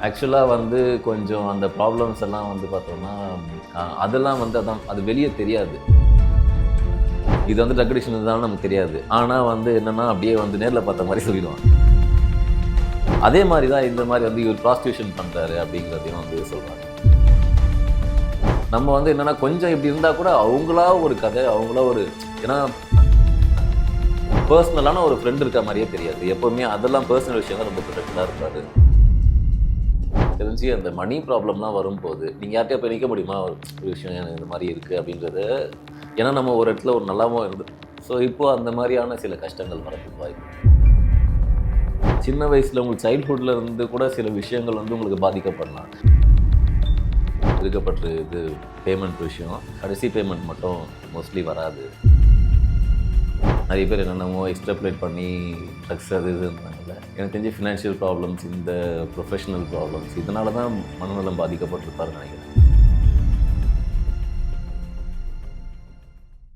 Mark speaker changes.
Speaker 1: ஆக்சுவலாக வந்து கொஞ்சம் அந்த ப்ராப்ளம்ஸ் எல்லாம் வந்து பார்த்தோம்னா அதெல்லாம் வந்து அது வெளியே தெரியாது. இது வந்து ட்ரக் அடிக்ஷன் இருந்தாலும் நமக்கு தெரியாது. ஆனால் வந்து என்னென்னா அப்படியே வந்து நேரில் பார்த்த மாதிரி சொல்லிடுவாங்க. அதே மாதிரி தான் இந்த மாதிரி வந்து இவர் ப்ராஸ்டியூஷன் பண்ணுறாரு அப்படிங்கிறதையும் வந்து சொல்கிறாங்க. நம்ம வந்து என்னென்னா கொஞ்சம் இப்படி இருந்தால் கூட அவங்களா ஒரு கதை, அவங்களா ஒரு ஏன்னா பர்சனலான ஒரு ஃப்ரெண்ட் இருக்க மாதிரியே தெரியாது. எப்போவுமே அதெல்லாம் பர்சனல் விஷயம் தான் ரொம்ப ப்ரொடெக்டடாக இருப்பார். தெரிஞ்சு அந்த மணி ப்ராப்ளம்லாம் வரும்போது நீங்கள் யார்கிட்டயா போய் நிற்க முடியுமா? ஒரு விஷயம் எனக்கு இந்த மாதிரி இருக்குது அப்படின்றது. ஏன்னா நம்ம ஒரு இடத்துல ஒரு நல்லாவும் இருந்து ஸோ இப்போது அந்த மாதிரியான சில கஷ்டங்கள் வரதுக்கு வாய்ப்பு. சின்ன வயசில் உங்களுக்கு சைல்ட்ஹுட்டில் இருந்து கூட சில விஷயங்கள் வந்து உங்களுக்கு பாதிக்கப்படலாம். இருக்கப்பட்ட இது பேமெண்ட் விஷயம், கடைசி பேமெண்ட் மட்டும் மோஸ்ட்லி வராது. நிறைய பேர் என்னென்னமோ எக்ஸ்ட்ராப்ளேட் பண்ணி ட்ரக்ஸ் அது இதுன்றாங்கல்ல. எனக்கு தெரிஞ்சு ஃபினான்ஷியல் ப்ராப்ளம்ஸ், இந்த ப்ரொஃபஷனல் ப்ராப்ளம்ஸ் இதனால தான் மனநலம் பாதிக்கப்பட்டிருப்பாருன்னு நினைக்கிறேன்.